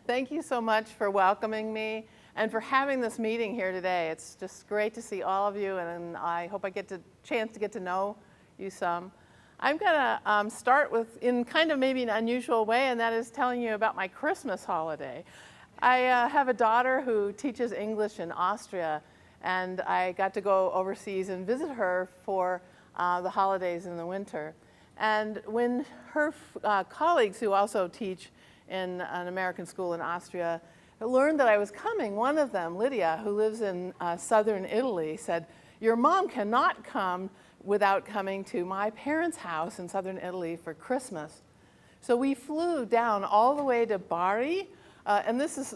Thank you so much for welcoming me and for having this meeting here today. It's just great to see all of you, and I hope I get a chance to get to know you some. I'm going to start with, in kind of maybe an unusual way, and that is telling you about my Christmas holiday. I have a daughter who teaches English in Austria, and I got to go overseas and visit her for the holidays in the winter. And when her colleagues who also teach in an American school in Austria learned that I was coming, one of them, Lydia, who lives in southern Italy, said, "Your mom cannot come without coming to my parents' house in southern Italy for Christmas." So we flew down all the way to Bari, and this is,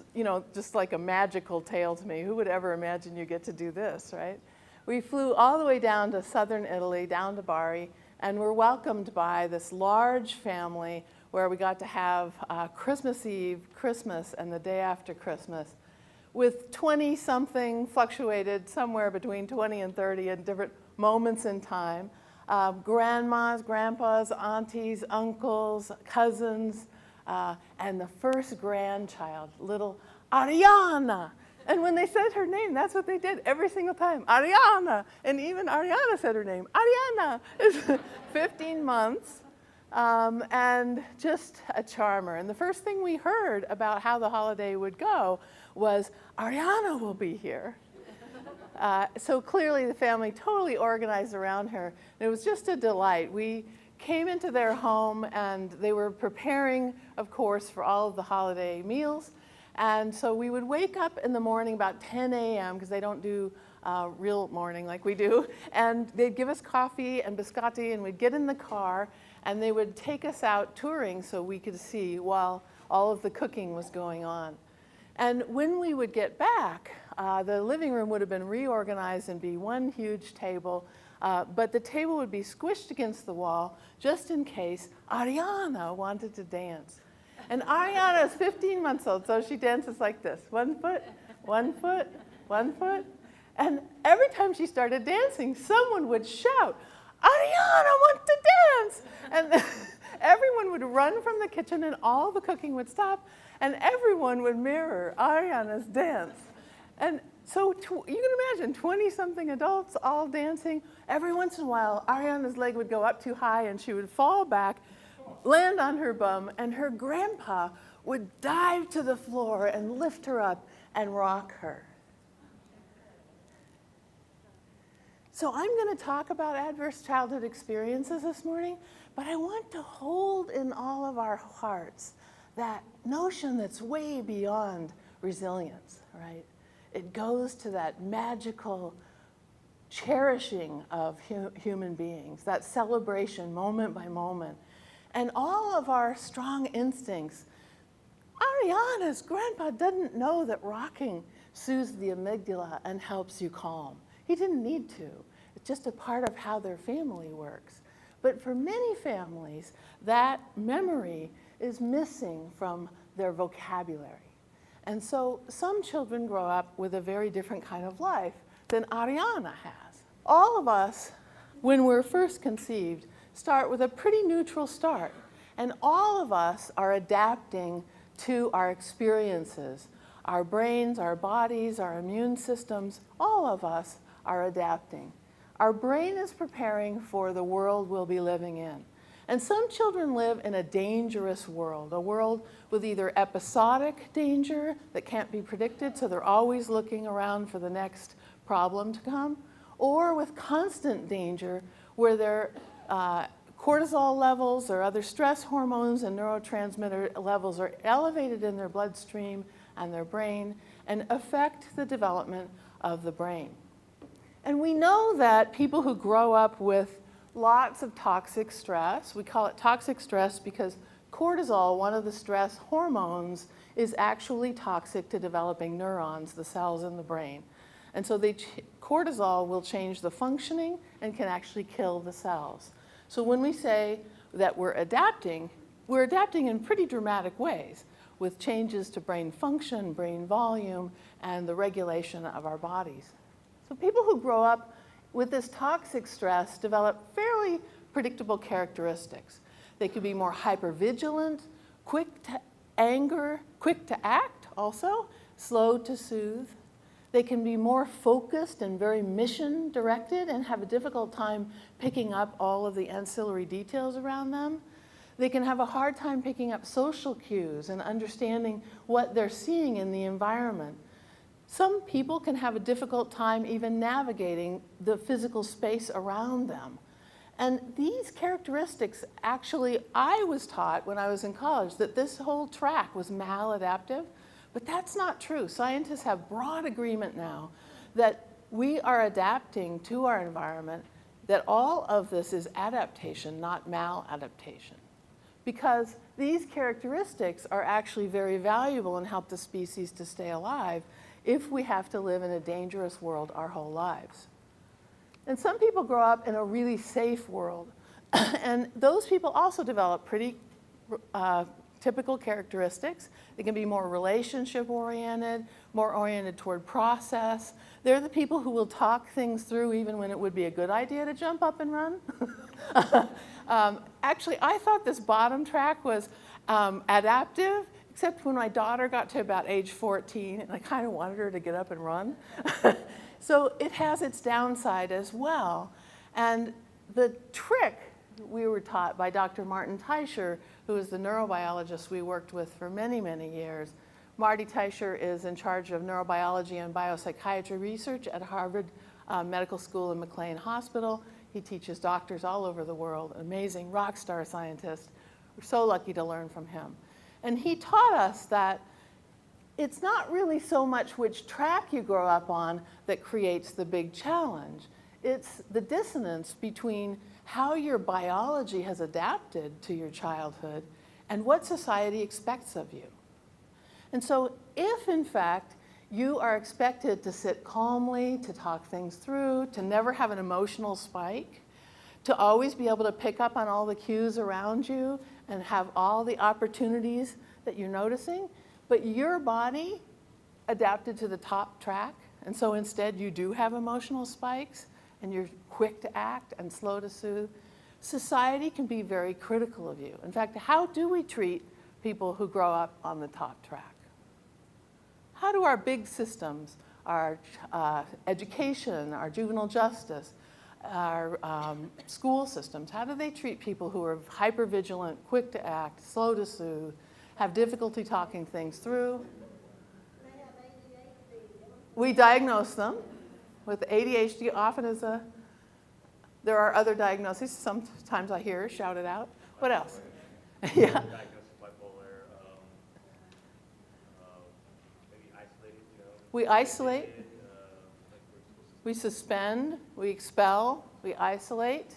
just like a magical tale to me. Who would ever imagine you get to do this, right? We flew all the way down to southern Italy, down to Bari, and were welcomed by this large family where we got to have Christmas Eve, Christmas, and the day after Christmas with 20-something, fluctuated somewhere between 20 and 30 at different moments in time. Grandmas, grandpas, aunties, uncles, cousins, and the first grandchild, little Ariana. And when they said her name, that's what they did every single time, Ariana. And even Ariana said her name, Ariana. It's 15 months and just a charmer. And the first thing we heard about how the holiday would go was, Ariana will be here. So clearly the family totally organized around her. And it was just a delight. We came into their home and they were preparing, of course, for all of the holiday meals. And so we would wake up in the morning about 10 a.m. because they don't do real morning like we do. And they'd give us coffee and biscotti, and we'd get in the car, and they would take us out touring so we could see while all of the cooking was going on. And when we would get back, the living room would have been reorganized and be one huge table, but the table would be squished against the wall just in case Ariana wanted to dance. And Ariana is 15 months old, so she dances like this. 1 foot, 1 foot, 1 foot. And every time she started dancing, someone would shout, Ariana wants to dance! And everyone would run from the kitchen and all the cooking would stop and everyone would mirror Ariana's dance. And so you can imagine 20-something adults all dancing. Every once in a while, Ariana's leg would go up too high and she would fall back, land on her bum, and her grandpa would dive to the floor and lift her up and rock her. So I'm going to talk about adverse childhood experiences this morning, but I want to hold in all of our hearts that notion that's way beyond resilience, right? It goes to that magical cherishing of human beings, that celebration moment by moment. And all of our strong instincts. Ariana's grandpa didn't know that rocking soothes the amygdala and helps you calm. He didn't need to. It's just a part of how their family works. But for many families, that memory is missing from their vocabulary. And so some children grow up with a very different kind of life than Ariana has. All of us, when we're first conceived, start with a pretty neutral start. And all of us are adapting to our experiences. Our brains, our bodies, our immune systems, all of us are adapting. Our brain is preparing for the world we'll be living in. And some children live in a dangerous world, a world with either episodic danger that can't be predicted, so they're always looking around for the next problem to come, or with constant danger where their cortisol levels or other stress hormones and neurotransmitter levels are elevated in their bloodstream and their brain and affect the development of the brain. And we know that people who grow up with lots of toxic stress, we call it toxic stress because cortisol, one of the stress hormones, is actually toxic to developing neurons, the cells in the brain. And so cortisol will change the functioning and can actually kill the cells. So when we say that we're adapting in pretty dramatic ways with changes to brain function, brain volume, and the regulation of our bodies. So people who grow up with this toxic stress develop fairly predictable characteristics. They could be more hypervigilant, quick to anger, quick to act also, slow to soothe. They can be more focused and very mission directed and have a difficult time picking up all of the ancillary details around them. They can have a hard time picking up social cues and understanding what they're seeing in the environment. Some people can have a difficult time even navigating the physical space around them. And these characteristics, actually, I was taught when I was in college that this whole track was maladaptive, but that's not true. Scientists have broad agreement now that we are adapting to our environment, that all of this is adaptation, not maladaptation. Because these characteristics are actually very valuable and help the species to stay alive if we have to live in a dangerous world our whole lives. And some people grow up in a really safe world. And those people also develop pretty typical characteristics. They can be more relationship-oriented, more oriented toward process. They're the people who will talk things through even when it would be a good idea to jump up and run. Actually, I thought this bottom track was adaptive, except when my daughter got to about age 14, and I kind of wanted her to get up and run. So it has its downside as well. And the trick we were taught by Dr. Martin Teicher, who is the neurobiologist we worked with for many, many years. Marty Teicher is in charge of neurobiology and biopsychiatry research at Harvard Medical School and McLean Hospital. He teaches doctors all over the world, an amazing rock star scientist. We're so lucky to learn from him. And he taught us that it's not really so much which track you grow up on that creates the big challenge. It's the dissonance between how your biology has adapted to your childhood and what society expects of you. And so if, in fact, you are expected to sit calmly, to talk things through, to never have an emotional spike, to always be able to pick up on all the cues around you and have all the opportunities that you're noticing, but your body adapted to the top track, and so instead you do have emotional spikes, and you're quick to act and slow to soothe, society can be very critical of you. In fact, how do we treat people who grow up on the top track? How do our big systems, our education, our juvenile justice, our school systems, how do they treat people who are hypervigilant, quick to act, slow to soothe, have difficulty talking things through? We diagnose them with ADHD often as a, there are other diagnoses, sometimes I hear shouted out. What else? Yeah. We isolate, we suspend, we expel, we isolate,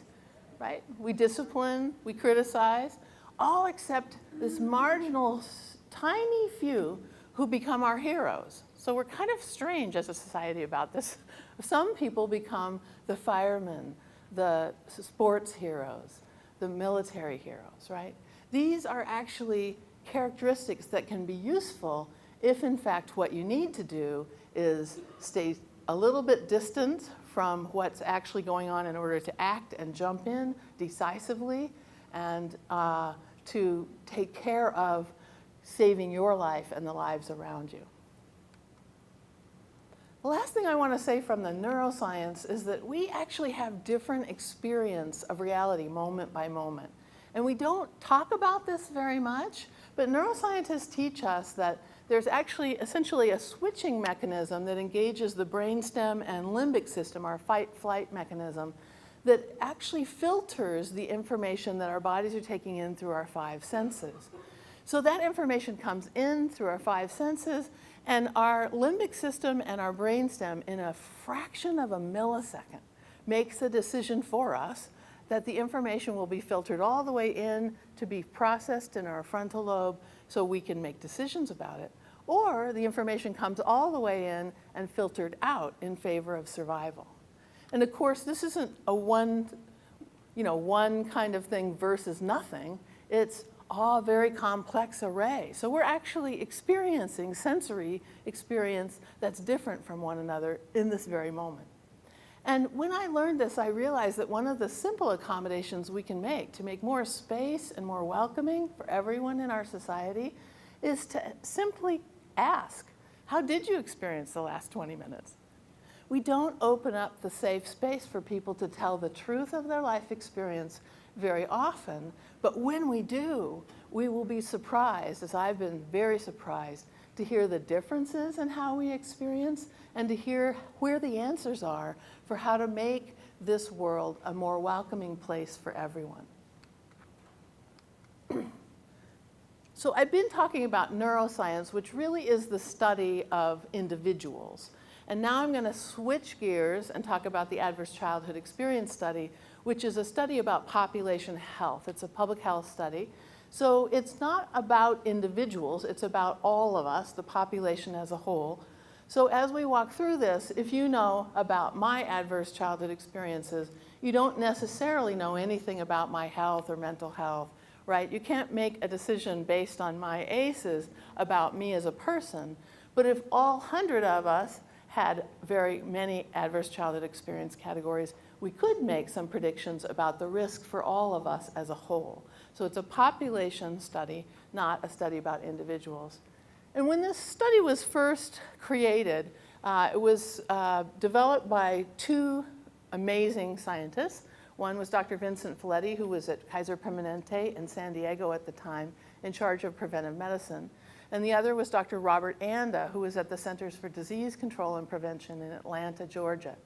right? We discipline, we criticize, all except this marginal, tiny few who become our heroes. So we're kind of strange as a society about this. Some people become the firemen, the sports heroes, the military heroes, right? These are actually characteristics that can be useful if, in fact, what you need to do is stay a little bit distant from what's actually going on in order to act and jump in decisively and to take care of saving your life and the lives around you. The last thing I want to say from the neuroscience is that we actually have different experience of reality moment by moment. And we don't talk about this very much, but neuroscientists teach us that there's actually essentially a switching mechanism that engages the brainstem and limbic system, our fight-flight mechanism, that actually filters the information that our bodies are taking in through our five senses. So that information comes in through our five senses, and our limbic system and our brainstem, in a fraction of a millisecond, makes a decision for us that the information will be filtered all the way in to be processed in our frontal lobe so we can make decisions about it. Or the information comes all the way in and filtered out in favor of survival. And of course, this isn't a one kind of thing versus nothing. It's a very complex array. So we're actually experiencing sensory experience that's different from one another in this very moment. And when I learned this, I realized that one of the simple accommodations we can make to make more space and more welcoming for everyone in our society is to simply ask, how did you experience the last 20 minutes? We don't open up the safe space for people to tell the truth of their life experience very often, but when we do, we will be surprised, as I've been very surprised, to hear the differences in how we experience and to hear where the answers are for how to make this world a more welcoming place for everyone. So I've been talking about neuroscience, which really is the study of individuals. And now I'm going to switch gears and talk about the Adverse Childhood Experience Study, which is a study about population health. It's a public health study. So it's not about individuals, it's about all of us, the population as a whole. So as we walk through this, if you know about my adverse childhood experiences, you don't necessarily know anything about my health or mental health, right? You can't make a decision based on my ACEs about me as a person. But if all 100 of us had very many adverse childhood experience categories, we could make some predictions about the risk for all of us as a whole. So it's a population study, not a study about individuals. And when this study was first created, it was developed by two amazing scientists. One was Dr. Vincent Folletti, who was at Kaiser Permanente in San Diego at the time, in charge of preventive medicine. And the other was Dr. Robert Anda, who was at the Centers for Disease Control and Prevention in Atlanta, Georgia.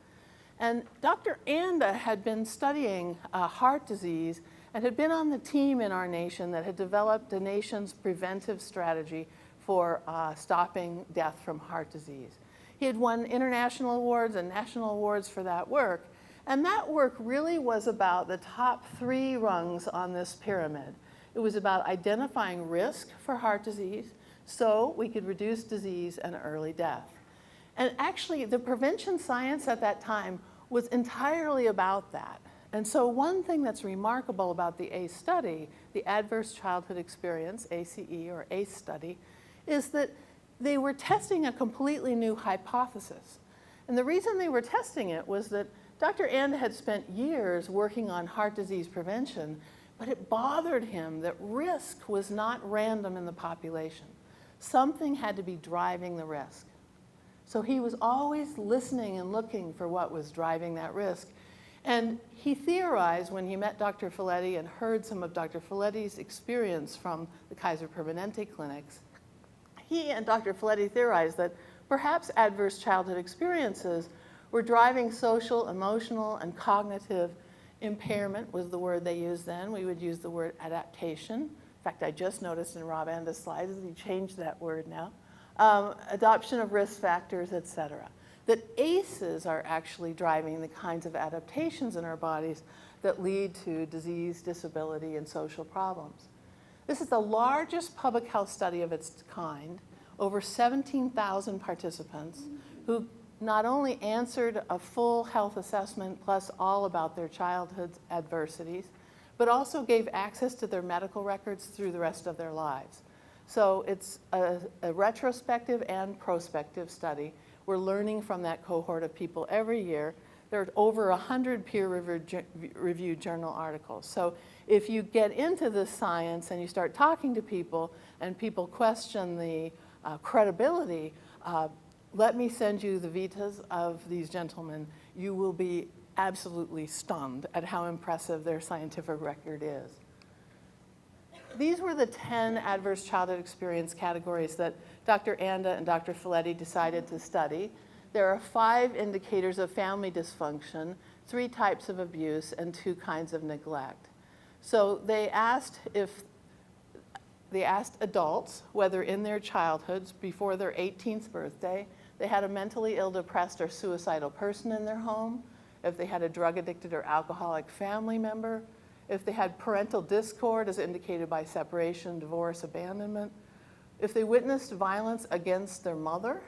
And Dr. Anda had been studying heart disease and had been on the team in our nation that had developed the nation's preventive strategy for stopping death from heart disease. He had won international awards and national awards for that work. And that work really was about the top 3 rungs on this pyramid. It was about identifying risk for heart disease so we could reduce disease and early death. And actually, the prevention science at that time was entirely about that. And so one thing that's remarkable about the ACE study, the Adverse Childhood Experience, ACE or ACE study, is that they were testing a completely new hypothesis. And the reason they were testing it was that Dr. Anda had spent years working on heart disease prevention, but it bothered him that risk was not random in the population. Something had to be driving the risk. So he was always listening and looking for what was driving that risk. And he theorized when he met Dr. Folletti and heard some of Dr. Folletti's experience from the Kaiser Permanente clinics, he and Dr. Folletti theorized that perhaps adverse childhood experiences were driving social, emotional, and cognitive impairment was the word they used then. We would use the word adaptation. In fact, I just noticed in Rob Anda's slides that he changed that word now. Adoption of risk factors, et cetera. That ACEs are actually driving the kinds of adaptations in our bodies that lead to disease, disability, and social problems. This is the largest public health study of its kind, over 17,000 participants who not only answered a full health assessment plus all about their childhood adversities, but also gave access to their medical records through the rest of their lives. So it's a retrospective and prospective study. We're learning from that cohort of people every year. There are over 100 peer-reviewed journal articles. So if you get into this science and you start talking to people and people question the credibility, let me send you the vitas of these gentlemen. You will be absolutely stunned at how impressive their scientific record is. These were the 10 adverse childhood experience categories that Dr. Anda and Dr. Folletti decided to study. There are 5 indicators of family dysfunction, 3 types of abuse, and 2 kinds of neglect. So they asked adults whether in their childhoods, before their 18th birthday, they had a mentally ill, depressed, or suicidal person in their home, if they had a drug-addicted or alcoholic family member, if they had parental discord as indicated by separation, divorce, abandonment, if they witnessed violence against their mother,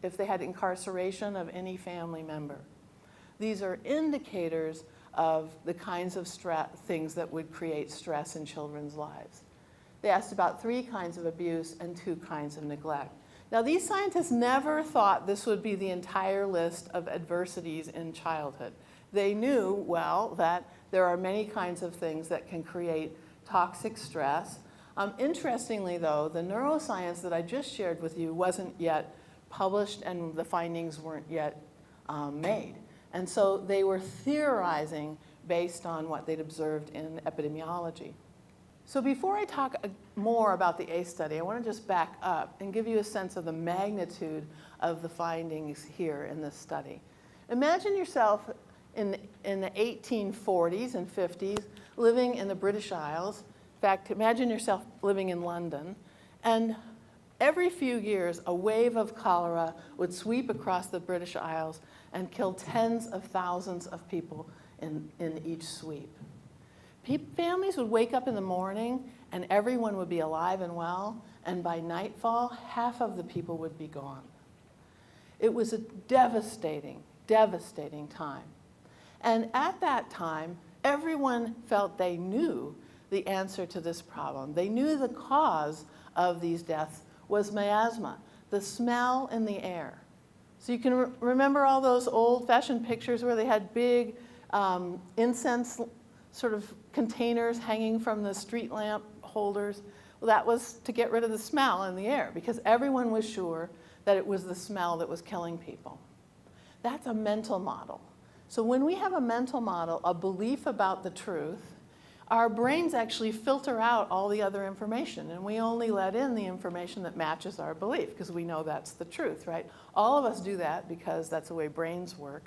if they had incarceration of any family member. These are indicators of the kinds of things that would create stress in children's lives. They asked about 3 kinds of abuse and 2 kinds of neglect. Now, these scientists never thought this would be the entire list of adversities in childhood. They knew, well, that there are many kinds of things that can create toxic stress. Interestingly, though, the neuroscience that I just shared with you wasn't yet published and the findings weren't yet made. And so they were theorizing based on what they'd observed in epidemiology. So before I talk more about the ACE study, I want to just back up and give you a sense of the magnitude of the findings here in this study. Imagine yourself in the 1840s and 50s living in the British Isles. In fact, imagine yourself living in London, and every few years a wave of cholera would sweep across the British Isles and kill tens of thousands of people in each sweep. Families would wake up in the morning and everyone would be alive and well, and by nightfall, half of the people would be gone. It was a devastating, devastating time. And at that time, everyone felt they knew the answer to this problem. They knew the cause of these deaths was miasma, the smell in the air. So you can remember all those old-fashioned pictures where they had big incense sort of containers hanging from the street lamp holders? Well, that was to get rid of the smell in the air because everyone was sure that it was the smell that was killing people. That's a mental model. So when we have a mental model, a belief about the truth, our brains actually filter out all the other information, and we only let in the information that matches our belief because we know that's the truth, right? All of us do that because that's the way brains work.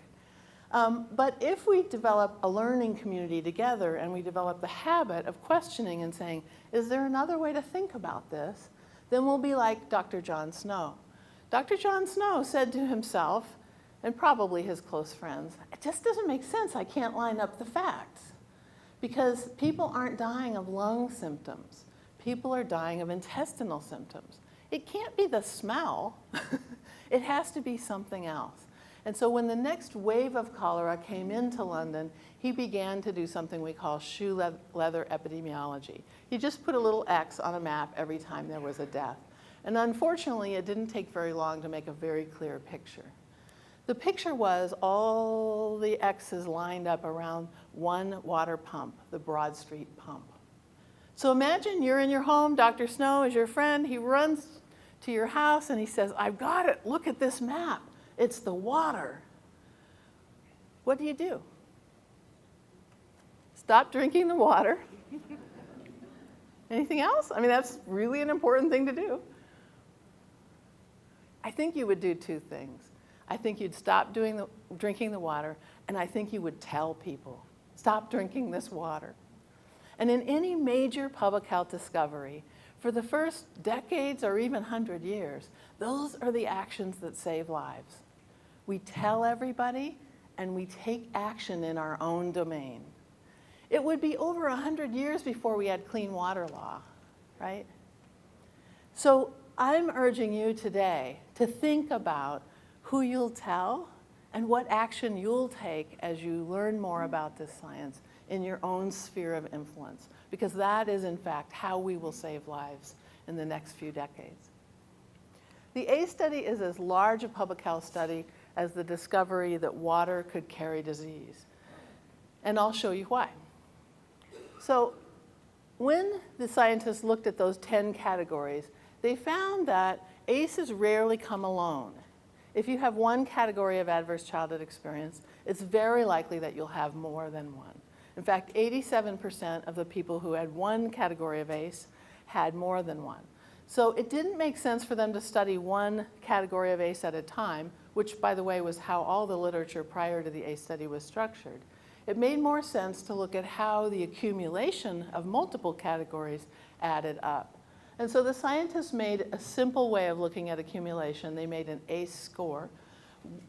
But if we develop a learning community together and we develop the habit of questioning and saying, is there another way to think about this? Then we'll be like Dr. John Snow. Dr. John Snow said to himself, and probably his close friends, it just doesn't make sense. I can't line up the facts. Because people aren't dying of lung symptoms. People are dying of intestinal symptoms. It can't be the smell. It has to be something else. And so when the next wave of cholera came into London, he began to do something we call shoe leather epidemiology. He just put a little X on a map every time there was a death. And unfortunately, it didn't take very long to make a very clear picture. The picture was all the X's lined up around one water pump, the Broad Street pump. So imagine you're in your home, Dr. Snow is your friend, he runs to your house and he says, I've got it, look at this map. It's the water. What do? Stop drinking the water. Anything else? I mean, that's really an important thing to do. I think you would do two things. I think you'd stop drinking the water, and I think you would tell people, stop drinking this water. And in any major public health discovery, for the first decades or even 100 years, those are the actions that save lives. We tell everybody, and we take action in our own domain. It would be over 100 years before we had clean water law, right? So I'm urging you today to think about who you'll tell and what action you'll take as you learn more about this science in your own sphere of influence, because that is, in fact, how we will save lives in the next few decades. The ACE study is as large a public health study as the discovery that water could carry disease. And I'll show you why. So when the scientists looked at those 10 categories, they found that ACEs rarely come alone. If you have one category of adverse childhood experience, it's very likely that you'll have more than one. In fact, 87% of the people who had one category of ACE had more than one. So it didn't make sense for them to study one category of ACE at a time, which, by the way, was how all the literature prior to the ACE study was structured. It made more sense to look at how the accumulation of multiple categories added up. And so the scientists made a simple way of looking at accumulation. They made an ACE score.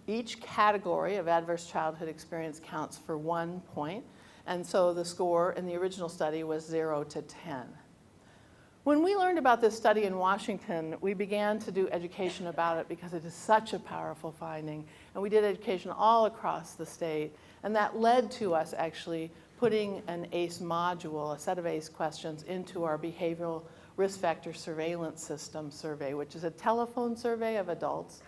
Each category of adverse childhood experience counts for 1 point. And so the score in the original study was 0 to 10. When we learned about this study in Washington, we began to do education about it because it is such a powerful finding. And we did education all across the state. And that led to us actually putting an ACE module, a set of ACE questions, into our behavioral risk factor surveillance system survey, which is a telephone survey of adults.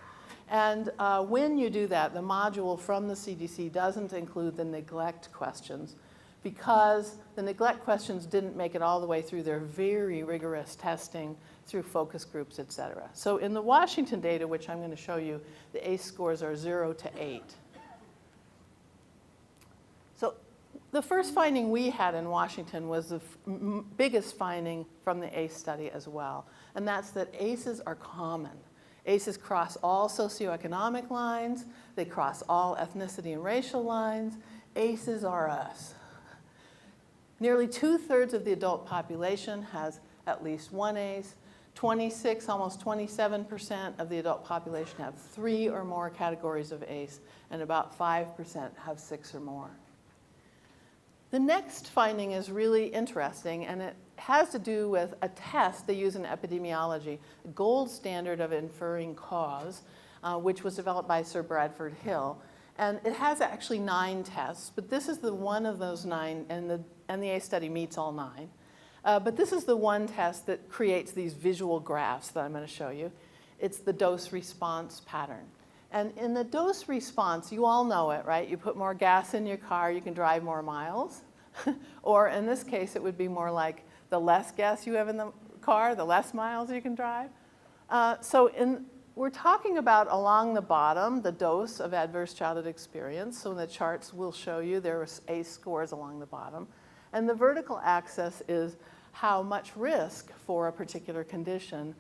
And when you do that, the module from the CDC doesn't include the neglect questions because the neglect questions didn't make it all the way through their very rigorous testing through focus groups, et cetera. So in the Washington data, which I'm going to show you, the ACE scores are 0 to 8. So the first finding we had in Washington was the biggest finding from the ACE study as well, and that's that ACEs are common. ACEs cross all socioeconomic lines, they cross all ethnicity and racial lines. ACEs are us. Nearly 2/3 of the adult population has at least one ACE. 26, almost 27% of the adult population have 3 or more categories of ACE, and about 5% have 6 or more. The next finding is really interesting, and it has to do with a test they use in epidemiology, the gold standard of inferring cause, which was developed by Sir Bradford Hill. And it has actually 9 tests, but this is the one of those 9, and the ACE study meets all 9. But this is the one test that creates these visual graphs that I'm going to show you. It's the dose-response pattern. And in the dose response, you all know it, right? You put more gas in your car, you can drive more miles. Or in this case, it would be more like the less gas you have in the car, the less miles you can drive. We're talking about along the bottom, the dose of adverse childhood experience. So in the charts we'll show you there are ACE scores along the bottom. And the vertical axis is how much risk for a particular condition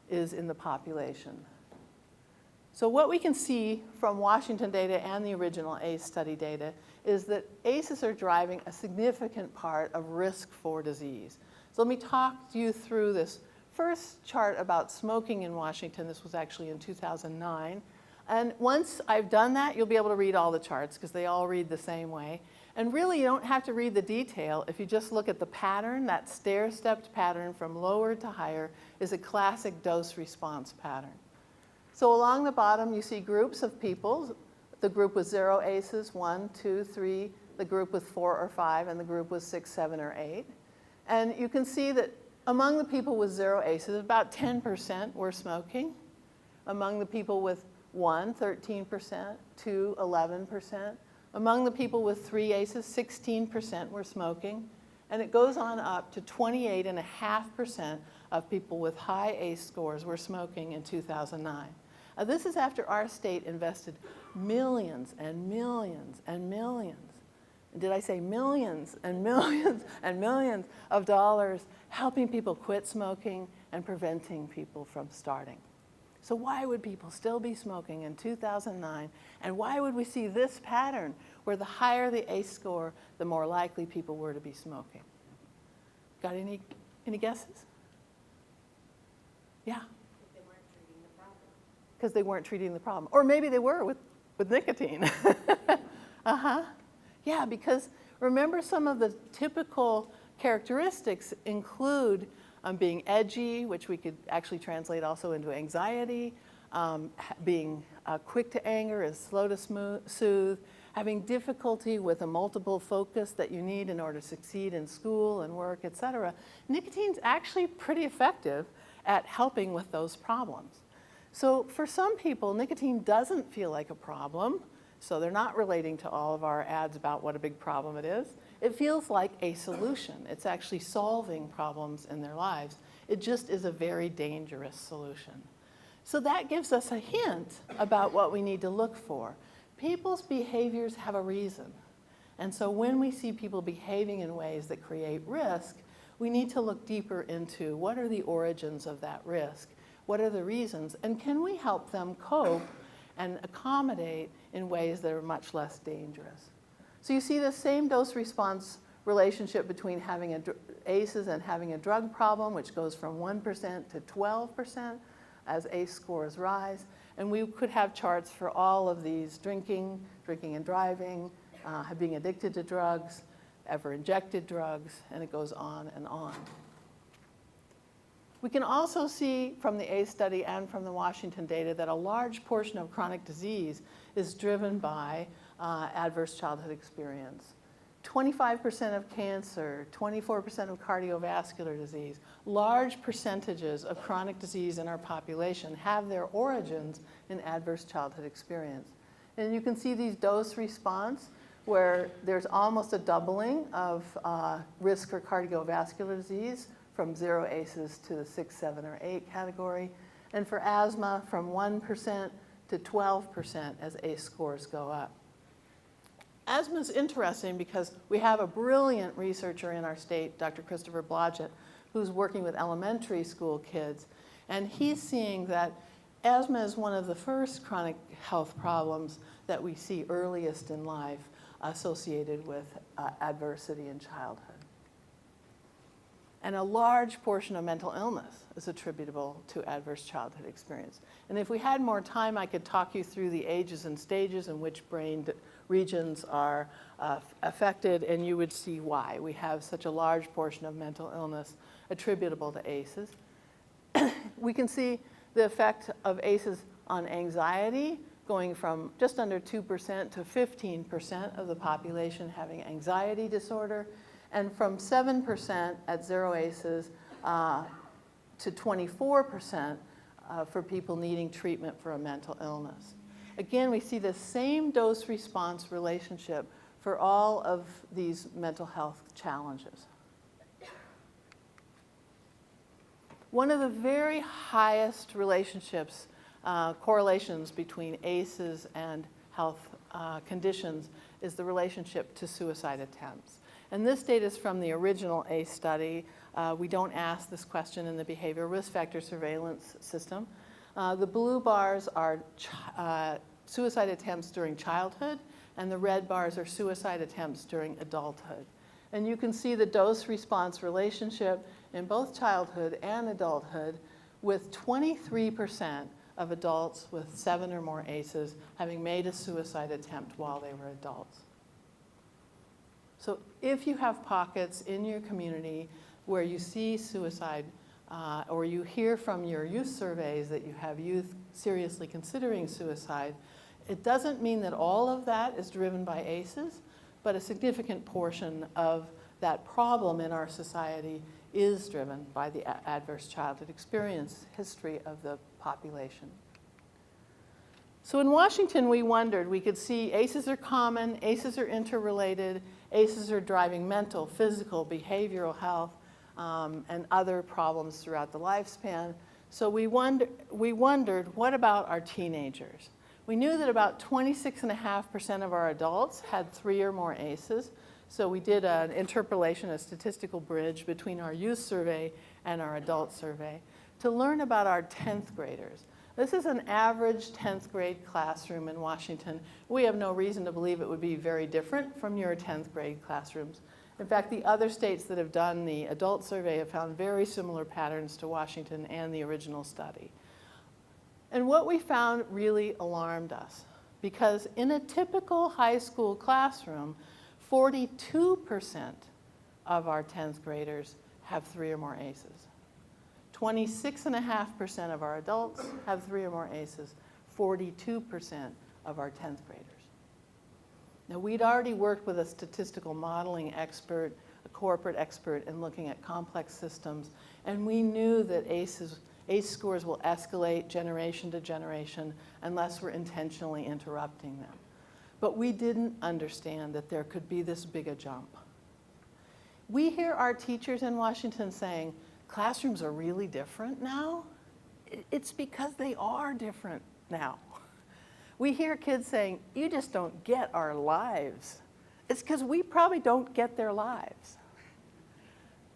is in the population. So what we can see from Washington data and the original ACE study data is that ACEs are driving a significant part of risk for disease. So let me talk you through this first chart about smoking in Washington. This was actually in 2009. And once I've done that, you'll be able to read all the charts because they all read the same way. And really, you don't have to read the detail. If you just look at the pattern, that stair-stepped pattern from lower to higher is a classic dose-response pattern. So along the bottom, you see groups of people. The group with 0 ACEs, 1, 2, 3, the group with 4 or 5, and the group with 6, 7, or 8. And you can see that among the people with 0 ACEs, about 10% were smoking. Among the people with 1, 13%, 2, 11%. Among the people with 3 ACEs, 16% were smoking. And it goes on up to 28.5% of people with high ACE scores were smoking in 2009. This is after our state invested millions and millions and millions. Did I say millions and millions and millions of dollars helping people quit smoking and preventing people from starting? So why would people still be smoking in 2009? And why would we see this pattern where the higher the ACE score, the more likely people were to be smoking? Got any guesses? Yeah? They weren't treating the problem. Because they weren't treating the problem. Or maybe they were with nicotine. Yeah, because remember some of the typical characteristics include being edgy, which we could actually translate also into anxiety, being quick to anger is slow to soothe, having difficulty with a multiple focus that you need in order to succeed in school and work, et cetera. Nicotine's actually pretty effective at helping with those problems. So for some people, nicotine doesn't feel like a problem, so they're not relating to all of our ads about what a big problem it is. It feels like a solution. It's actually solving problems in their lives. It just is a very dangerous solution. So that gives us a hint about what we need to look for. People's behaviors have a reason. And so when we see people behaving in ways that create risk, we need to look deeper into what are the origins of that risk? What are the reasons? And can we help them cope and accommodate in ways that are much less dangerous? So you see the same dose-response relationship between having ACEs and having a drug problem, which goes from 1% to 12% as ACE scores rise. And we could have charts for all of these: drinking and driving, being addicted to drugs, ever injected drugs, and it goes on and on. We can also see from the ACE study and from the Washington data that a large portion of chronic disease is driven by adverse childhood experience. 25% of cancer, 24% of cardiovascular disease, large percentages of chronic disease in our population have their origins in adverse childhood experience. And you can see these dose response. where there's almost a doubling of risk for cardiovascular disease from 0 ACEs to the 6, 7, or 8 category, and for asthma from 1% to 12% as ACE scores go up. Asthma is interesting because we have a brilliant researcher in our state, Dr. Christopher Blodgett, who's working with elementary school kids, and he's seeing that asthma is one of the first chronic health problems that we see earliest in life associated with adversity in childhood. And a large portion of mental illness is attributable to adverse childhood experience. And if we had more time, I could talk you through the ages and stages in which brain regions are affected, and you would see why we have such a large portion of mental illness attributable to ACEs. We can see the effect of ACEs on anxiety, going from just under 2% to 15% of the population having anxiety disorder, and from 7% at 0 ACEs to 24% for people needing treatment for a mental illness. Again, we see the same dose-response relationship for all of these mental health challenges. One of the very highest relationships, correlations between ACEs and health conditions is the relationship to suicide attempts. And this data is from the original ACE study. We don't ask this question in the behavioral risk factor surveillance system. The blue bars are suicide attempts during childhood, and the red bars are suicide attempts during adulthood. And you can see the dose-response relationship in both childhood and adulthood, with 23% of adults with 7 or more ACEs having made a suicide attempt while they were adults. So if you have pockets in your community where you see suicide, or you hear from your youth surveys that you have youth seriously considering suicide, it doesn't mean that all of that is driven by ACEs, but a significant portion of that problem in our society is driven by the adverse childhood experience history of the population. So in Washington, we wondered, we could see ACEs are common, ACEs are interrelated, ACEs are driving mental, physical, behavioral health, and other problems throughout the lifespan. So we wondered, what about our teenagers? We knew that about 26.5% of our adults had 3 or more ACEs. So we did an interpolation, a statistical bridge between our youth survey and our adult survey to learn about our 10th graders. This is an average 10th grade classroom in Washington. We have no reason to believe it would be very different from your 10th grade classrooms. In fact, the other states that have done the adult survey have found very similar patterns to Washington and the original study. And what we found really alarmed us, because in a typical high school classroom, 42% of our 10th graders have 3 or more ACEs. 26.5% of our adults have 3 or more ACEs, 42% of our 10th graders. Now, we'd already worked with a statistical modeling expert, a corporate expert, in looking at complex systems, and we knew that ACE scores will escalate generation to generation unless we're intentionally interrupting them. But we didn't understand that there could be this big a jump. We hear our teachers in Washington saying, classrooms are really different now. It's because they are different now. We hear kids saying, you just don't get our lives. It's because we probably don't get their lives.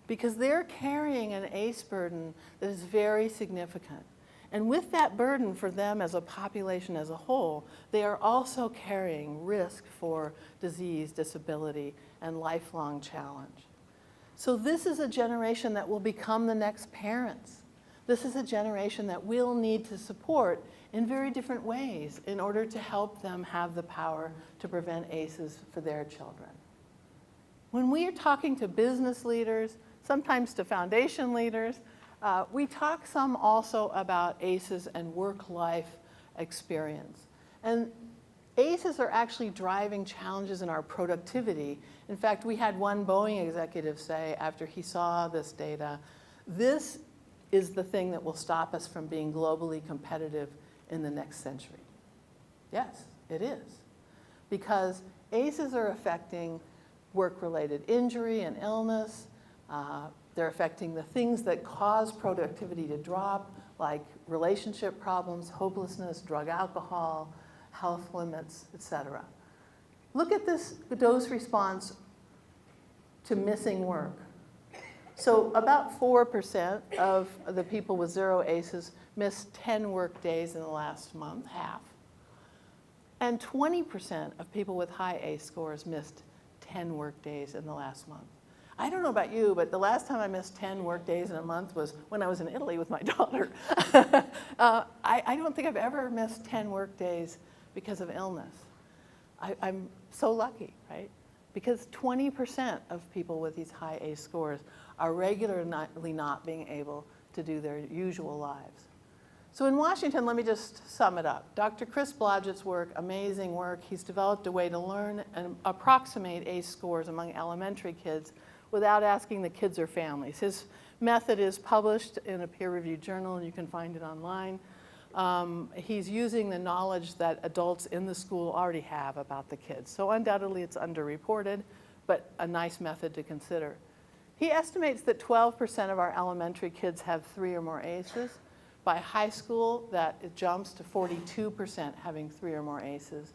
Because they're carrying an ACE burden that is very significant. And with that burden for them as a population as a whole, they are also carrying risk for disease, disability, and lifelong challenge. So this is a generation that will become the next parents. This is a generation that we'll need to support in very different ways in order to help them have the power to prevent ACEs for their children. When we are talking to business leaders, sometimes to foundation leaders, we talk some also about ACEs and work-life experience. And ACEs are actually driving challenges in our productivity. In fact, we had one Boeing executive say after he saw this data, this is the thing that will stop us from being globally competitive in the next century. Yes, it is. Because ACEs are affecting work-related injury and illness. They're affecting the things that cause productivity to drop, like relationship problems, hopelessness, drug, alcohol, health limits, etc. Look at this dose response to missing work. So about 4% of the people with 0 ACEs missed 10 work days in the last month, half. And 20% of people with high ACE scores missed 10 work days in the last month. I don't know about you, but the last time I missed 10 work days in a month was when I was in Italy with my daughter. I don't think I've ever missed 10 work days because of illness. I'm so lucky, right? Because 20% of people with these high ACE scores are regularly not being able to do their usual lives. So in Washington, let me just sum it up. Dr. Chris Blodgett's work, amazing work. He's developed a way to learn and approximate ACE scores among elementary kids without asking the kids or families. His method is published in a peer-reviewed journal, and you can find it online. He's using the knowledge that adults in the school already have about the kids. So undoubtedly it's underreported, but a nice method to consider. He estimates that 12% of our elementary kids have 3 or more ACEs. By high school, that it jumps to 42% having 3 or more ACEs.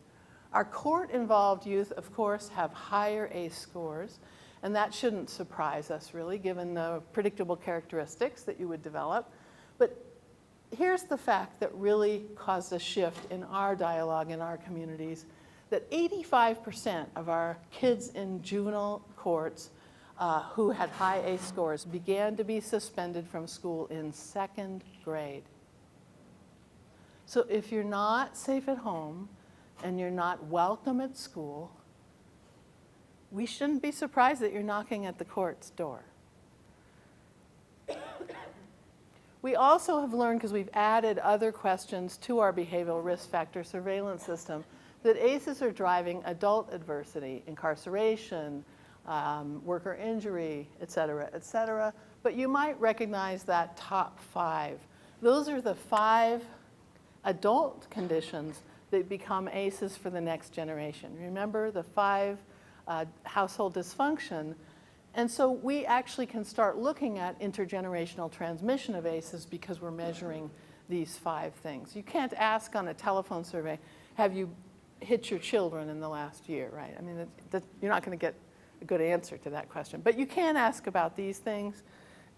Our court-involved youth, of course, have higher ACE scores, and that shouldn't surprise us really, given the predictable characteristics that you would develop. But here's the fact that really caused a shift in our dialogue in our communities, that 85% of our kids in juvenile courts who had high ACE scores began to be suspended from school in 2nd grade. So if you're not safe at home and you're not welcome at school, we shouldn't be surprised that you're knocking at the court's door. We also have learned, because we've added other questions to our behavioral risk factor surveillance system, that ACEs are driving adult adversity, incarceration, worker injury, et cetera, but you might recognize that top 5. Those are the 5 adult conditions that become ACEs for the next generation. Remember the 5 household dysfunction, and so we actually can start looking at intergenerational transmission of ACEs because we're measuring these 5 things. You can't ask on a telephone survey, have you hit your children in the last year, right? I mean, you're not going to get a good answer to that question. But you can ask about these things.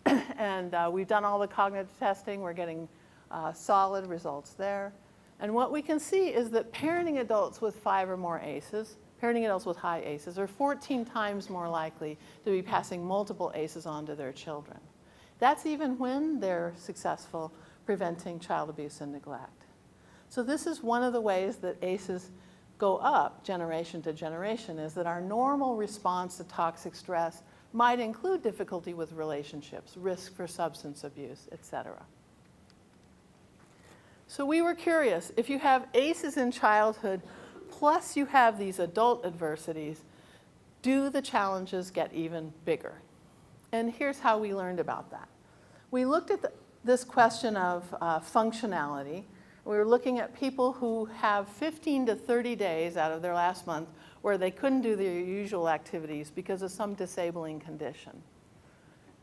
And we've done all the cognitive testing. We're getting solid results there. And what we can see is that parenting adults with 5 or more ACEs, parenting adults with high ACEs, are 14 times more likely to be passing multiple ACEs on to their children. That's even when they're successful preventing child abuse and neglect. So this is one of the ways that ACEs go up generation to generation, is that our normal response to toxic stress might include difficulty with relationships, risk for substance abuse, etc. So we were curious, if you have ACEs in childhood, plus you have these adult adversities, do the challenges get even bigger? And here's how we learned about that. We looked at this question of functionality. We were looking at people who have 15 to 30 days out of their last month where they couldn't do their usual activities because of some disabling condition.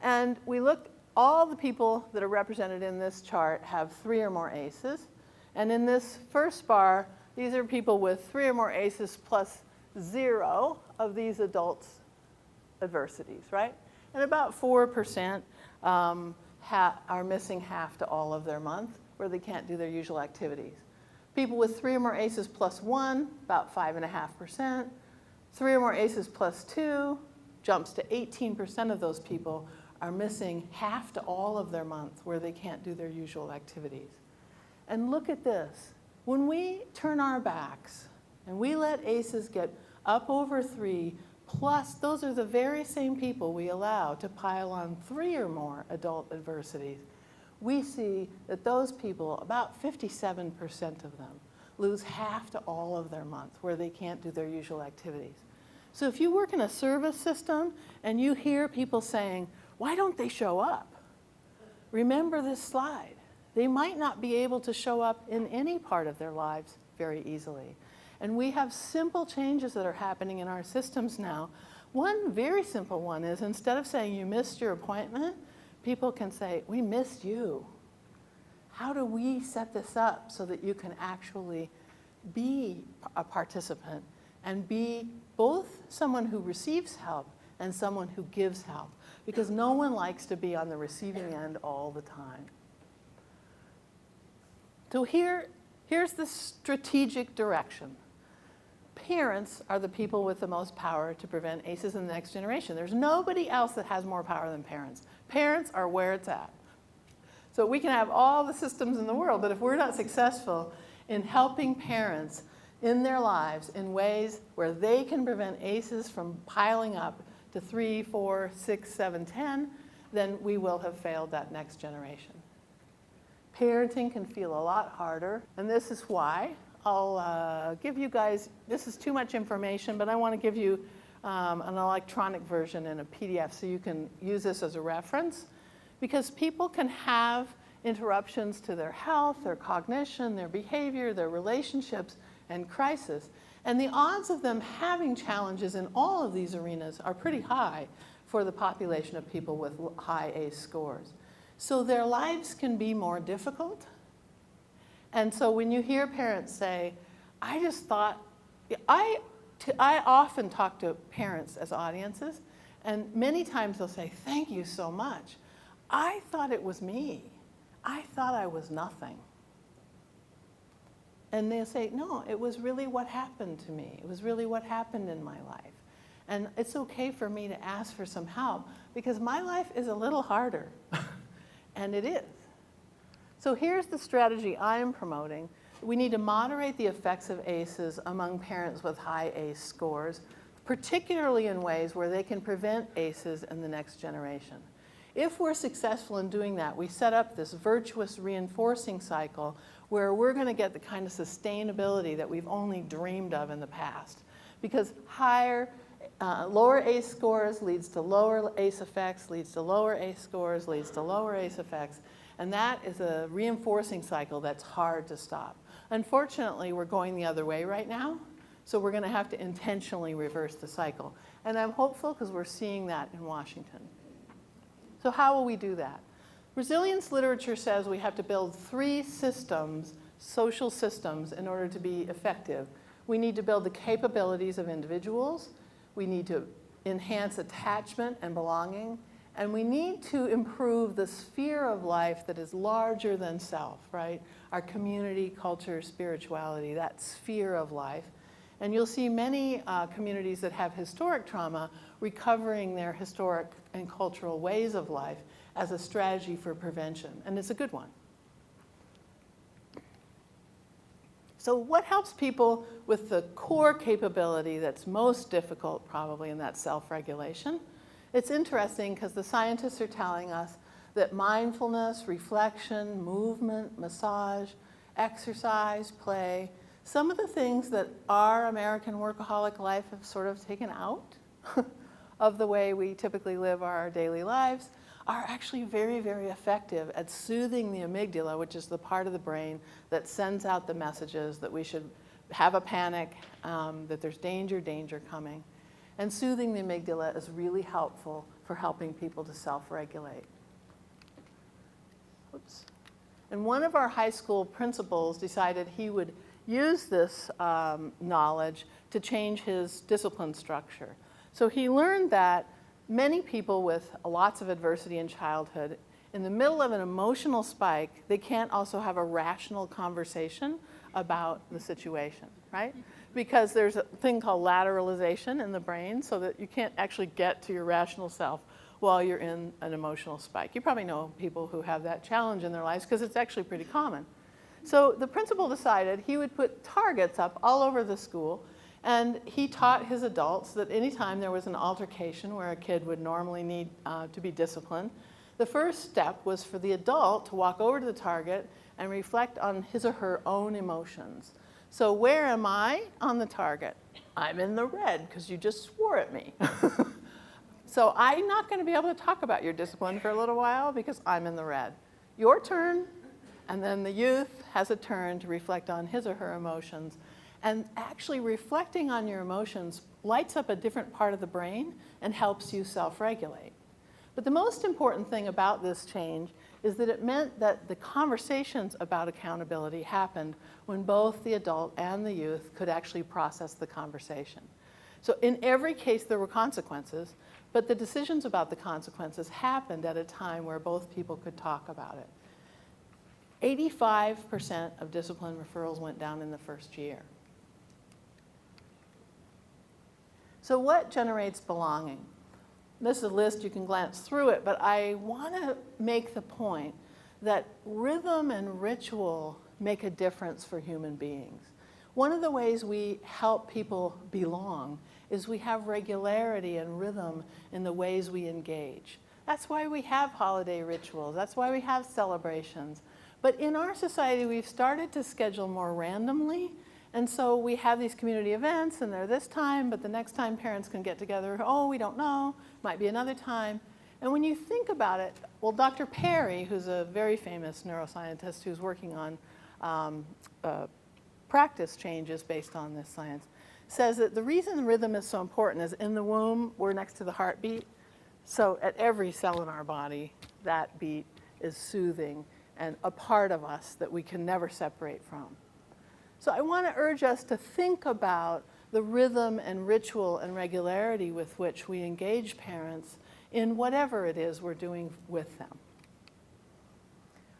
And we looked, all the people that are represented in this chart have 3 or more ACEs. And in this first bar, these are people with 3 or more ACEs plus 0 of these adults' adversities, right? And about 4% are missing half to all of their month, where they can't do their usual activities. People with 3 or more ACEs plus 1, about 5.5%. 3 or more ACEs plus 2 jumps to 18% of those people are missing half to all of their month, where they can't do their usual activities. And look at this. When we turn our backs and we let ACEs get up over 3, plus those are the very same people we allow to pile on 3 or more adult adversities, we see that those people, about 57% of them, lose half to all of their month where they can't do their usual activities. So if you work in a service system and you hear people saying, why don't they show up? Remember this slide. They might not be able to show up in any part of their lives very easily. And we have simple changes that are happening in our systems now. One very simple one is instead of saying you missed your appointment, people can say, we missed you. How do we set this up so that you can actually be a participant and be both someone who receives help and someone who gives help? Because no one likes to be on the receiving end all the time. So here's the strategic direction. Parents are the people with the most power to prevent ACEs in the next generation. There's nobody else that has more power than parents. Parents are where it's at. So we can have all the systems in the world, but if we're not successful in helping parents in their lives in ways where they can prevent ACEs from piling up to 3, 4, 6, 7, 10, then we will have failed that next generation. Parenting can feel a lot harder, and this is why. I'll give you guys, this is too much information, but I want to give you an electronic version in a PDF so you can use this as a reference. Because people can have interruptions to their health, their cognition, their behavior, their relationships, and crisis. And the odds of them having challenges in all of these arenas are pretty high for the population of people with high ACE scores. So their lives can be more difficult. And so when you hear parents say, I just thought, I often talk to parents as audiences, and many times they'll say, thank you so much. I thought it was me. I thought I was nothing. And they'll say, no, it was really what happened to me. It was really what happened in my life. And it's okay for me to ask for some help because my life is a little harder. And it is. So here's the strategy I'm promoting. We need to moderate the effects of ACEs among parents with high ACE scores, particularly in ways where they can prevent ACEs in the next generation. If we're successful in doing that, we set up this virtuous reinforcing cycle where we're going to get the kind of sustainability that we've only dreamed of in the past. Because lower ACE scores leads to lower ACE effects, leads to lower ACE scores, leads to lower ACE effects. And that is a reinforcing cycle that's hard to stop. Unfortunately, we're going the other way right now. So we're going to have to intentionally reverse the cycle. And I'm hopeful because we're seeing that in Washington. So how will we do that? Resilience literature says we have to build 3 systems, social systems, in order to be effective. We need to build the capabilities of individuals. We need to enhance attachment and belonging. And we need to improve the sphere of life that is larger than self, right? Our community, culture, spirituality, that sphere of life. And you'll see many communities that have historic trauma recovering their historic and cultural ways of life as a strategy for prevention. And it's a good one. So what helps people with the core capability that's most difficult probably, and that's self-regulation? It's interesting because the scientists are telling us that mindfulness, reflection, movement, massage, exercise, play, some of the things that our American workaholic life have sort of taken out of the way we typically live our daily lives are actually very, very effective at soothing the amygdala, which is the part of the brain that sends out the messages that we should have a panic, that there's danger coming. And soothing the amygdala is really helpful for helping people to self-regulate. Oops. And one of our high school principals decided he would use this knowledge to change his discipline structure. So he learned that many people with lots of adversity in childhood, in the middle of an emotional spike, they can't also have a rational conversation about the situation, right? Because there's a thing called lateralization in the brain so that you can't actually get to your rational self while you're in an emotional spike. You probably know people who have that challenge in their lives because it's actually pretty common. So the principal decided he would put targets up all over the school, and he taught his adults that anytime there was an altercation where a kid would normally need to be disciplined, the first step was for the adult to walk over to the target and reflect on his or her own emotions. So where am I on the target? I'm in the red because you just swore at me. So I'm not going to be able to talk about your discipline for a little while because I'm in the red. Your turn. And then the youth has a turn to reflect on his or her emotions. And actually reflecting on your emotions lights up a different part of the brain and helps you self-regulate. But the most important thing about this change is that it meant that the conversations about accountability happened when both the adult and the youth could actually process the conversation. So in every case there were consequences, but the decisions about the consequences happened at a time where both people could talk about it. 85% of discipline referrals went down in the first year. So what generates belonging? This is a list, you can glance through it, but I want to make the point that rhythm and ritual make a difference for human beings. One of the ways we help people belong is we have regularity and rhythm in the ways we engage. That's why we have holiday rituals, that's why we have celebrations. But in our society, we've started to schedule more randomly. And so we have these community events, and they're this time, but the next time parents can get together, oh, we don't know, might be another time. And when you think about it, well, Dr. Perry, who's a very famous neuroscientist who's working on practice changes based on this science, says that the reason rhythm is so important is in the womb, we're next to the heartbeat. So at every cell in our body, that beat is soothing and a part of us that we can never separate from. So I want to urge us to think about the rhythm and ritual and regularity with which we engage parents in whatever it is we're doing with them.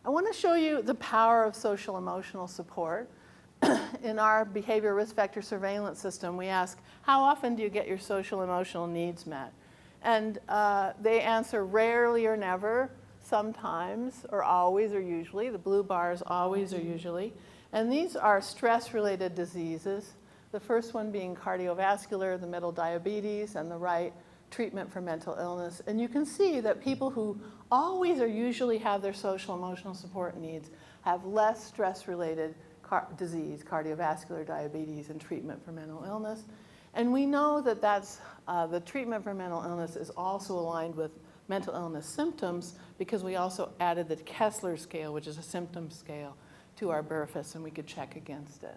I want to show you the power of social emotional support. In our behavior risk factor surveillance system, we ask, how often do you get your social emotional needs met? And they answer rarely or never, sometimes, or always or usually. The blue bars always or usually. And these are stress-related diseases, the first one being cardiovascular, the middle diabetes, and the right treatment for mental illness. And you can see that people who always or usually have their social emotional support needs have less stress-related disease, cardiovascular, diabetes, and treatment for mental illness. And we know that the treatment for mental illness is also aligned with mental illness symptoms because we also added the Kessler scale, which is a symptom scale, to our BERFIS, and we could check against it.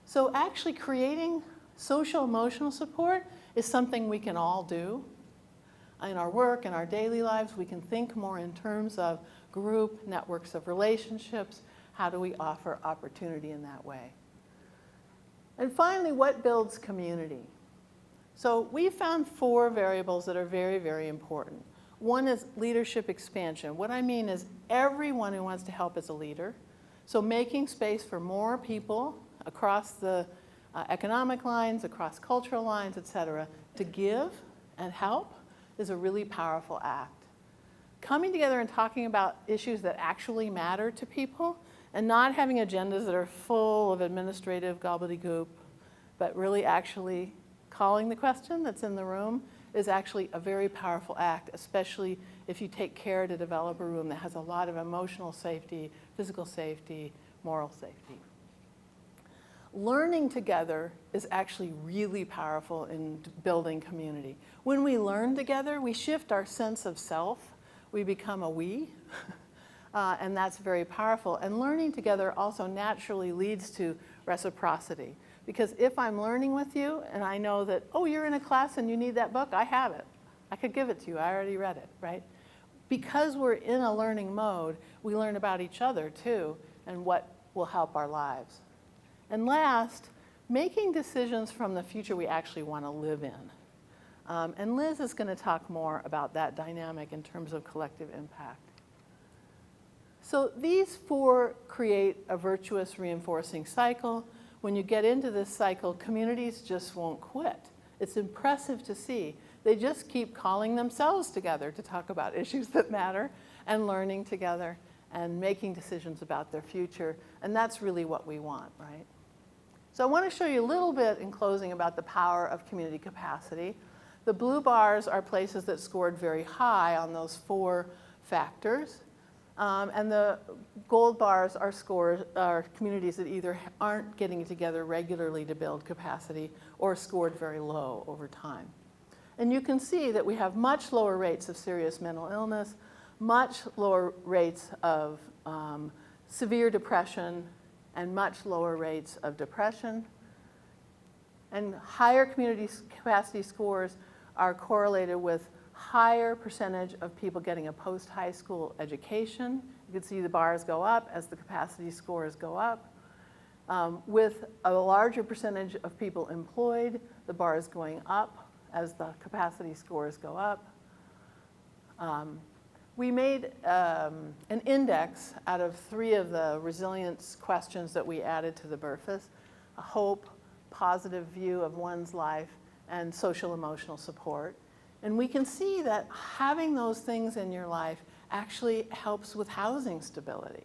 So actually creating social emotional support is something we can all do. In our work, in our daily lives, we can think more in terms of group, networks of relationships. How do we offer opportunity in that way? And finally, what builds community? So we found 4 variables that are very, very important. One is leadership expansion. What I mean is everyone who wants to help is a leader. So making space for more people across the economic lines, across cultural lines, et cetera, to give and help is a really powerful act. Coming together and talking about issues that actually matter to people and not having agendas that are full of administrative gobbledygook, but really actually calling the question that's in the room is actually a very powerful act, especially if you take care to develop a room that has a lot of emotional safety, physical safety, moral safety. Learning together is actually really powerful in building community. When we learn together, we shift our sense of self. We become a we, and that's very powerful. And learning together also naturally leads to reciprocity. Because if I'm learning with you and I know that, oh, you're in a class and you need that book, I have it. I could give it to you. I already read it, right? Because we're in a learning mode, we learn about each other too and what will help our lives. And last, making decisions from the future we actually want to live in. And Liz is going to talk more about that dynamic in terms of collective impact. So these 4 create a virtuous reinforcing cycle. When you get into this cycle, communities just won't quit. It's impressive to see. They just keep calling themselves together to talk about issues that matter and learning together and making decisions about their future. And that's really what we want, right? So I want to show you a little bit in closing about the power of community capacity. The blue bars are places that scored very high on those 4 factors. And the gold bars are communities that either aren't getting together regularly to build capacity or scored very low over time. And you can see that we have much lower rates of serious mental illness, much lower rates of severe depression, and much lower rates of depression. And higher community capacity scores are correlated with higher percentage of people getting a post-high school education. You can see the bars go up as the capacity scores go up. With a larger percentage of people employed, the bar is going up as the capacity scores go up. We made an index out of 3 of the resilience questions that we added to the Virtuous: a hope, positive view of one's life, and social emotional support. And we can see that having those things in your life actually helps with housing stability.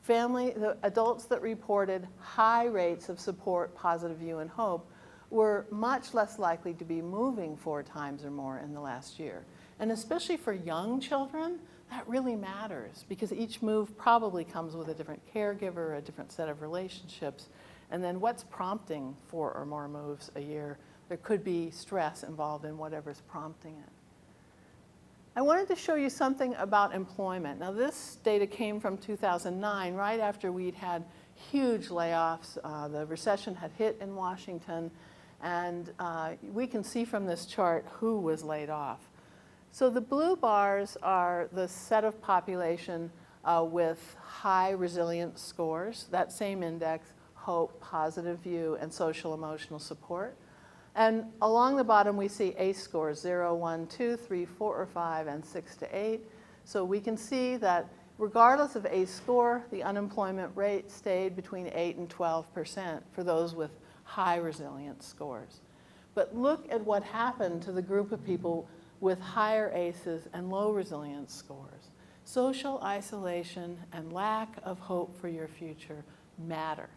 The adults that reported high rates of support, positive view, and hope were much less likely to be moving 4 times or more in the last year. And especially for young children, that really matters because each move probably comes with a different caregiver, a different set of relationships, and then what's prompting 4 or more moves a year. There could be stress involved in whatever's prompting it. I wanted to show you something about employment. Now, this data came from 2009, right after we'd had huge layoffs. The recession had hit in Washington, and we can see from this chart who was laid off. So the blue bars are the set of population with high resilience scores, that same index, hope, positive view, and social emotional support. And along the bottom, we see ACE scores, 0, 1, 2, 3, 4, or 5, and 6 to 8. So we can see that regardless of ACE score, the unemployment rate stayed between 8 and 12% for those with high resilience scores. But look at what happened to the group of people with higher ACEs and low resilience scores. Social isolation and lack of hope for your future matter.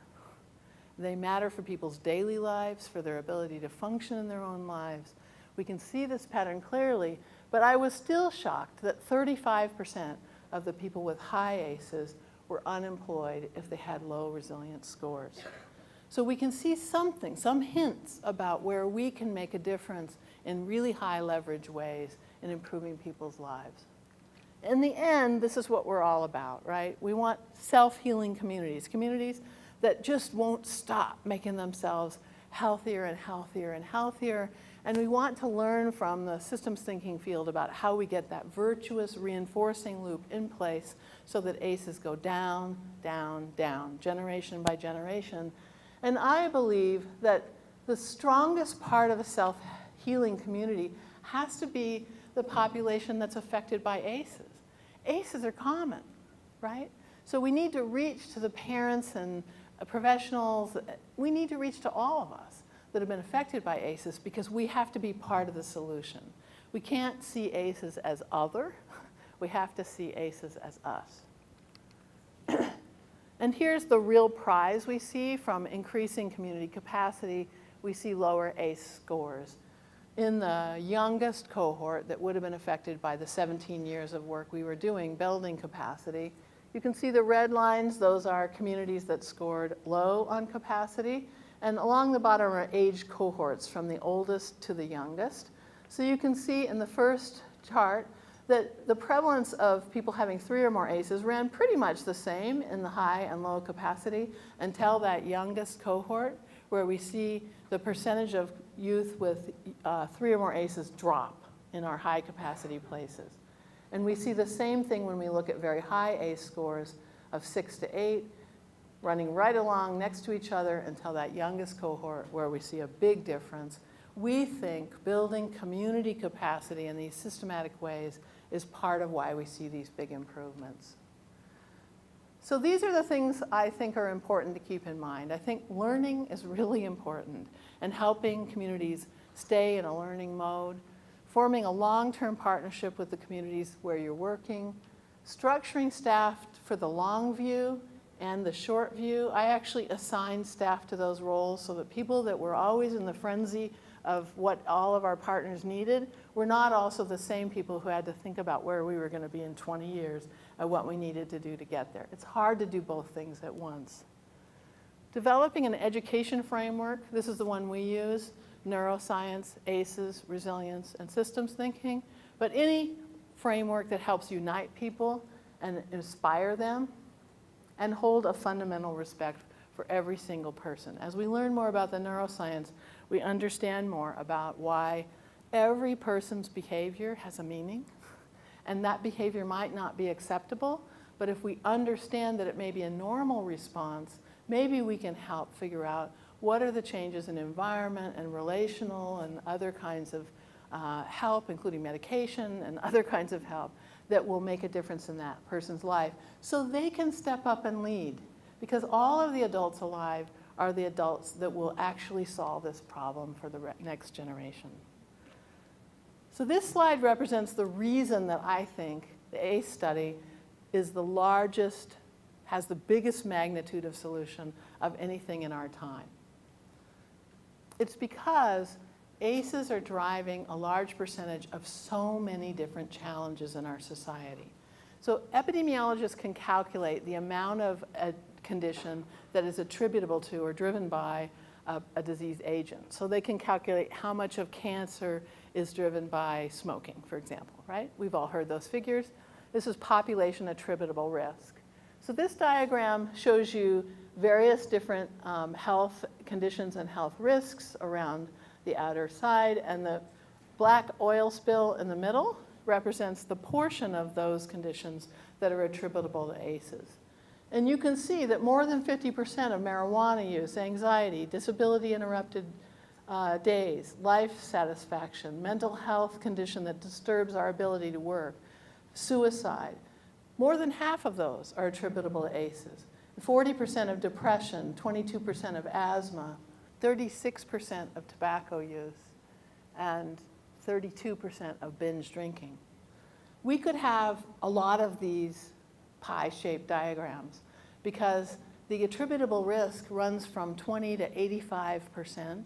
They matter for people's daily lives, for their ability to function in their own lives. We can see this pattern clearly, but I was still shocked that 35% of the people with high ACEs were unemployed if they had low resilience scores. So we can see something, some hints about where we can make a difference in really high leverage ways in improving people's lives. In the end, this is what we're all about, right? We want self-healing communities, communities that just won't stop making themselves healthier and healthier and healthier. And we want to learn from the systems thinking field about how we get that virtuous reinforcing loop in place so that ACEs go down, down, down, generation by generation. And I believe that the strongest part of a self-healing community has to be the population that's affected by ACEs. ACEs are common, right? So we need to reach to the parents and professionals. We need to reach to all of us that have been affected by ACEs because we have to be part of the solution. We can't see ACEs as other. We have to see ACEs as us. And here's the real prize we see from increasing community capacity. We see lower ACE scores. In the youngest cohort that would have been affected by the 17 years of work we were doing building capacity, you can see the red lines. Those are communities that scored low on capacity. And along the bottom are age cohorts from the oldest to the youngest. So you can see in the first chart that the prevalence of people having 3 or more ACEs ran pretty much the same in the high and low capacity until that youngest cohort, where we see the percentage of youth with 3 or more ACEs drop in our high capacity places. And we see the same thing when we look at very high ACE scores of 6 to 8, running right along next to each other until that youngest cohort where we see a big difference. We think building community capacity in these systematic ways is part of why we see these big improvements. So these are the things I think are important to keep in mind. I think learning is really important, and helping communities stay in a learning mode, forming a long-term partnership with the communities where you're working, structuring staff for the long view and the short view. I actually assigned staff to those roles so that people that were always in the frenzy of what all of our partners needed were not also the same people who had to think about where we were going to be in 20 years and what we needed to do to get there. It's hard to do both things at once. Developing an education framework, this is the one we use, neuroscience, ACEs, resilience, and systems thinking, but any framework that helps unite people and inspire them and hold a fundamental respect for every single person. As we learn more about the neuroscience, we understand more about why every person's behavior has a meaning, and that behavior might not be acceptable, but if we understand that it may be a normal response, maybe we can help figure out what are the changes in environment and relational and other kinds of help, including medication and other kinds of help, that will make a difference in that person's life so they can step up and lead. Because all of the adults alive are the adults that will actually solve this problem for the next generation. So this slide represents the reason that I think the ACE study is the largest, has the biggest magnitude of solution of anything in our time. It's because ACEs are driving a large percentage of so many different challenges in our society. So epidemiologists can calculate the amount of a condition that is attributable to or driven by a disease agent. So they can calculate how much of cancer is driven by smoking, for example, right? We've all heard those figures. This is population attributable risk. So this diagram shows you various different health conditions and health risks around the outer side, and the black oil spill in the middle represents the portion of those conditions that are attributable to ACEs. And you can see that more than 50% of marijuana use, anxiety, disability-interrupted days, life satisfaction, mental health condition that disturbs our ability to work, suicide, more than half of those are attributable to ACEs. 40% of depression, 22% of asthma, 36% of tobacco use, and 32% of binge drinking. We could have a lot of these pie-shaped diagrams because the attributable risk runs from 20 to 85%,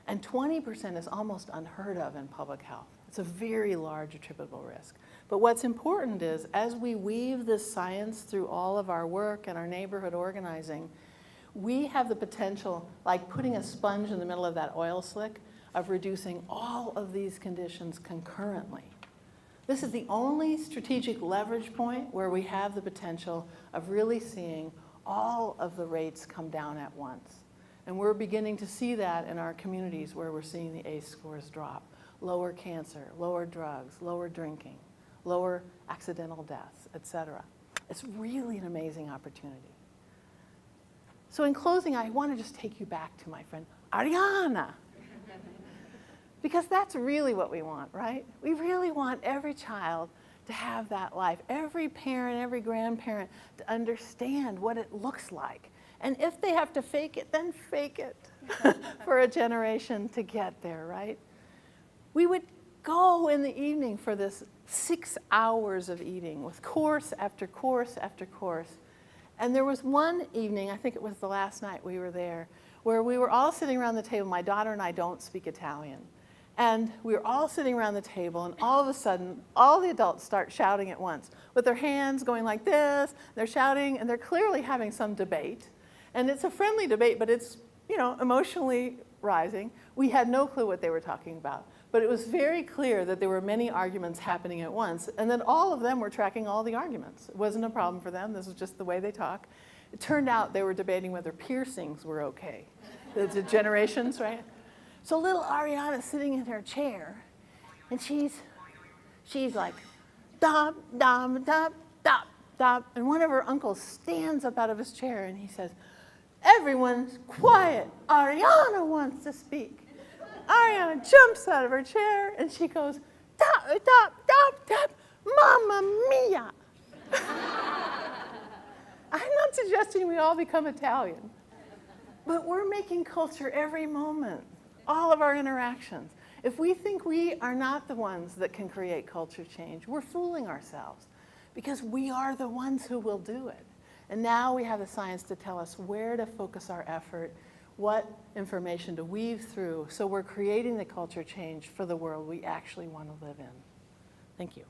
and 20% is almost unheard of in public health. It's a very large attributable risk. But what's important is, as we weave this science through all of our work and our neighborhood organizing, we have the potential, like putting a sponge in the middle of that oil slick, of reducing all of these conditions concurrently. This is the only strategic leverage point where we have the potential of really seeing all of the rates come down at once. And we're beginning to see that in our communities where we're seeing the ACE scores drop. Lower cancer, lower drugs, lower drinking, lower accidental deaths, et cetera. It's really an amazing opportunity. So in closing, I want to just take you back to my friend Ariana. Because that's really what we want, right? We really want every child to have that life. Every parent, every grandparent to understand what it looks like. And if they have to fake it, then fake it for a generation to get there, right? We would go in the evening for this 6 hours of eating with course after course after course. And there was one evening, I think it was the last night we were there, where we were all sitting around the table. My daughter and I don't speak Italian. And we were all sitting around the table, and all of a sudden, all the adults start shouting at once, with their hands going like this. They're shouting, and they're clearly having some debate. And it's a friendly debate, but it's, emotionally rising. We had no clue what they were talking about. But it was very clear that there were many arguments happening at once, and that all of them were tracking all the arguments. It wasn't a problem for them. This was just the way they talk. It turned out they were debating whether piercings were okay. The generations, right? So little Ariana's sitting in her chair, and she's like, dop, dop, dop, dop, dop. And one of her uncles stands up out of his chair, and he says, "Everyone's quiet. Ariana wants to speak." Ariana jumps out of her chair, and she goes, "Dop, dop, dop, dop, Mamma Mia." I'm not suggesting we all become Italian, but we're making culture every moment. All of our interactions. If we think we are not the ones that can create culture change, we're fooling ourselves, because we are the ones who will do it. And now we have the science to tell us where to focus our effort, what information to weave through, so we're creating the culture change for the world we actually want to live in. Thank you.